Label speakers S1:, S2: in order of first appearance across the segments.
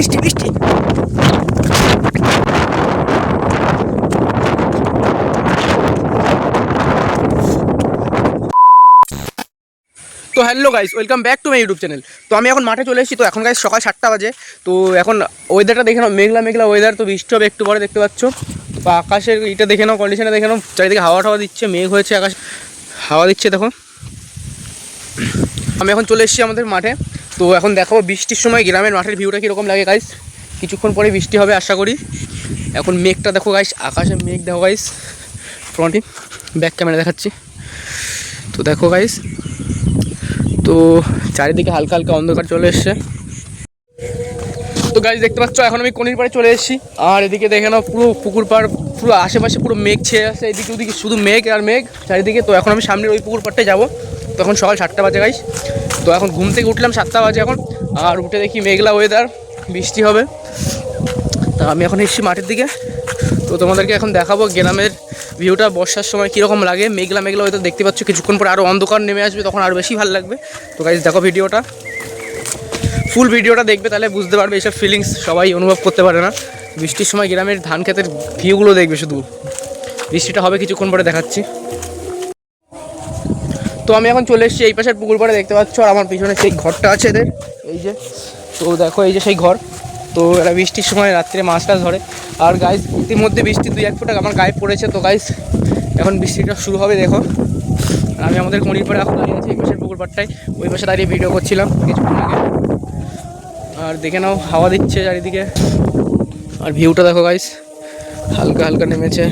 S1: বৃষ্টি বৃষ্টি। তো hello guys, welcome back to my YouTube channel. তো আমি এখন মাঠে চলে এসেছি। তো এখন গাইস সকাল 7টা বাজে। তো এখন ওয়েদারটা দেখে নাও, মেঘলা মেঘলা ওয়েদার। তো বৃষ্টি হবে একটু পরে, দেখতে পাচ্ছ। তো আকাশের এটা দেখে নাও, কন্ডিশনে দেখে নাও, চারিদিকে হাওয়া টাওয়া দিচ্ছে, মেঘ হয়েছে, আকাশ হাওয়া দিচ্ছে দেখো। আমি এখন চলে এসেছি আমাদের মাঠে। তো এখন দেখাবো বৃষ্টির সময় গ্রামের মাঠের ভিউটা কীরকম লাগে গাইস। কিছুক্ষণ পরে বৃষ্টি হবে আশা করি। এখন মেঘটা দেখো গাইস, আকাশে মেঘ দেখো গাইস। ফ্রন্টে ব্যাক ক্যামেরা দেখাচ্ছি। তো দেখো গাইস, তো চারিদিকে হালকা হালকা অন্ধকার চলে এসছে। তো গাইস দেখতে পাচ্ছ, এখন আমি কনির পাড়ে চলে এসেছি। আর এদিকে দেখে নাও, পুরো পুকুর পাড়, পুরো আশেপাশে পুরো মেঘ ছেয়ে আসছে, এদিকে ওদিকে শুধু মেঘ আর মেঘ চারিদিকে। তো এখন আমি সামনের ওই পুকুর পাড়টায় যাবো। তখন সকাল 7টা বাজে গাইস। তো এখন ঘুম থেকে উঠলাম 7টা বাজে এখন। আর উঠে দেখি মেঘলা ওয়েদার, বৃষ্টি হবে। তা আমি এখন এসেছি মাঠের দিকে। তো তোমাদেরকে এখন দেখাবো গ্রামের ভিউটা বর্ষার সময় কীরকম লাগে। মেঘলা মেঘলা ওয়েদার দেখতে পাচ্ছ, কিছুক্ষণ পরে আরও অন্ধকার নেমে আসবে, তখন আরও বেশি ভালো লাগবে। তো গাইস দেখো ভিডিওটা, ফুল ভিডিওটা দেখবে, তাহলে বুঝতে পারবে। এইসব ফিলিংস সবাই অনুভব করতে পারে না। বৃষ্টির সময় গ্রামের ধান ক্ষেতের ভিউগুলো দেখবে শুধু। বৃষ্টিটা হবে কিছুক্ষণ পরে, দেখাচ্ছি। তো আমি এখন চলে এসেছি এই পাশের পুকুর পাড়ে, দেখতে পাচ্ছ। আর আমার পিছনে সেই ঘরটা আছে এদের, এই যে। তো দেখো এই যে সেই ঘর। তো এরা বৃষ্টির সময় রাত্রে মাছ টাছ ধরে। আর গাইস ইতিমধ্যে বৃষ্টি 2-1 ফোঁটা আমার গায়ে পড়েছে। তো গাইস এখন বৃষ্টিটা শুরু হবে দেখো। আর আমি আমাদের কনির পাড়ে এখন দাঁড়িয়ে আছি এই পাশের পুকুর পাড়টায়। ওই পাশে দাঁড়িয়ে ভিডিও করছিলাম কিছুক্ষণ আগে। আর দেখে নাও, হাওয়া দিচ্ছে চারিদিকে। আর ভিউটা দেখো গাইস, হালকা হালকা নেমেছে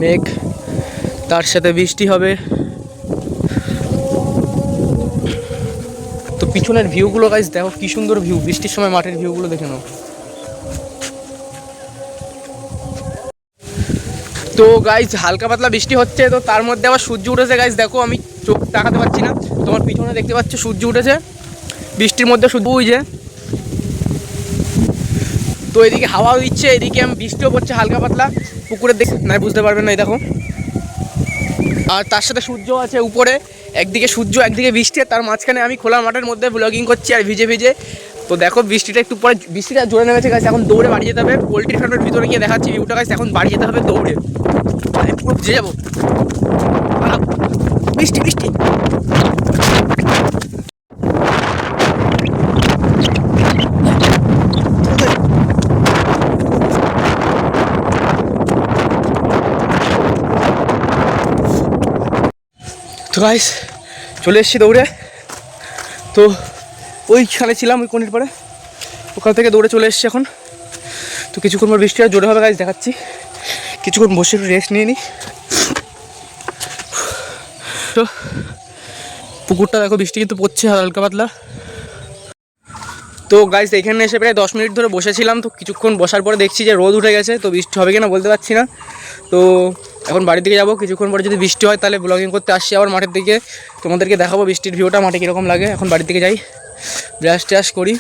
S1: মেঘ, তার সাথে বৃষ্টি হবে। তো পিছনের ভিউগুলো গাইস দেখো, কি সুন্দর ভিউ। বৃষ্টির সময় মাঠের ভিউগুলো দেখে নাও। তো গাইস হালকা পাতলা বৃষ্টি হচ্ছে, তো তার মধ্যে আবার সূর্য উঠেছে গাইস। দেখো আমি চোখ তাকাতে পারছি না, তোমার পিছনে দেখতে পাচ্ছ সূর্য উঠেছে বৃষ্টির মধ্যে শুধু, ওই যে। তো এদিকে হাওয়াও দিচ্ছে, এদিকে আমি বৃষ্টিও পড়ছে হালকা পাতলা। পুকুরের দিকে নাই বুঝতে পারবেন না, এই দেখো। আর তার সাথে সূর্য আছে উপরে, একদিকে সূর্য একদিকে বৃষ্টি, তার মাঝখানে আমি খোলা মাঠের মধ্যে ব্লগিং করছি আর ভিজে ভিজে। তো দেখো বৃষ্টিটা একটু পরে, বৃষ্টিটা জোরে নেমেছে গাছ। এখন দৌড়ে বাড়ি যেতে হবে। পোলট্রি ফার্মের ভিতরে গিয়ে দেখাচ্ছি ভিউটা গাছ। এখন বাড়ি যেতে হবে দৌড়ে, পুরো ভিজে যাবো। বৃষ্টি বৃষ্টি। তো গাইস চলে এসেছি দৌড়ে। তো ওইখানে ছিলাম, ওই কোণের পরে, ওখান থেকে দৌড়ে চলে এসেছি এখন। তো কিছুক্ষণ পর বৃষ্টি আর জোরে হবে গাইস, দেখাচ্ছি। কিছুক্ষণ বসে একটু রেস্ট নিয়ে নিই। তো পুকুরটা দেখো, বৃষ্টি কিন্তু পড়ছে হালকা পাতলা। তো গাইস এখানে এসে প্রায় 10 মিনিট ধরে বসেছিলাম। তো কিছুক্ষণ বসার পরে দেখছি যে রোদ উঠে গেছে। তো বৃষ্টি হবে কিনা বলতে পারছি না। তো এখন বাড়ির দিকে যাবো। কিছুক্ষণ পরে যদি বৃষ্টি হয় তাহলে ব্লগিং করতে আসছি আবার মাঠের দিকে, তোমাদেরকে দেখাবো বৃষ্টির ভিউটা মাঠে কীরকম লাগে। এখন বাড়ির দিকে যাই, ব্রাশ ট্রাশ করি।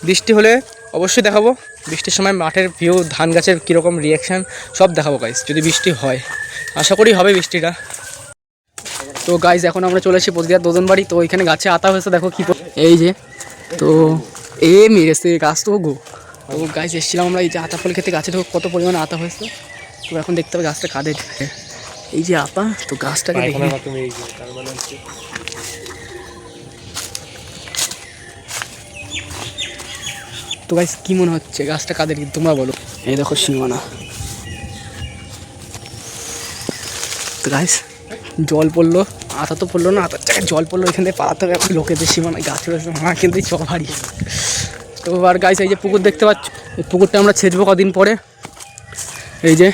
S1: বৃষ্টি হলে অবশ্যই দেখাবো বৃষ্টির সময় মাঠের ভিউ, ধান গাছের কীরকম রিয়াকশান সব দেখাবো গাইস, যদি বৃষ্টি হয়। আশা করি হবে বৃষ্টিটা। তো গাইস এখন আমরা চলে এসেছি পদিয়ার দোদন বাড়ি। তো ওইখানে গাছে আতা হয়েছে দেখো কি, এই যে। তো মেরেছে গাছ তো গো। তো গাছ এসেছিলাম আমরা এই যে আতা ফল খেতে, গাছে তো কত পরিমাণে আতা হয়েছে। তো এখন দেখতে হবে গাছটা কাদের, এই যে আতা। তো গাছটাকে তো গাছ কি মনে হচ্ছে গাছটা কাদের তোমরা বলো। এই দেখো সীমানা। তো গাছ জল পড়লো, আতা তো পড়লো না, আতার জায়গায় জল পড়লো। এখান থেকে পালাতে হবে এখন লোকেদের সীমানায়, গাছ রয়েছে আমার কিন্তু চড়ারি। তো আর গাছ এই যে পুকুর দেখতে পাচ্ছ, এই পুকুরটা আমরা ছেঁচবো কদিন পরে। এই যে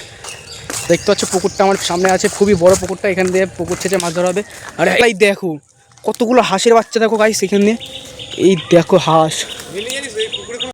S1: দেখতে পাচ্ছ পুকুরটা আমার সামনে আছে, খুবই বড় পুকুরটা। এখান দিয়ে পুকুর ছেঁচে মাছ ধরা হবে। আর এই দেখো কতগুলো হাঁসের বাচ্চা দেখো গাইস এখানে। এই দেখো হাঁস,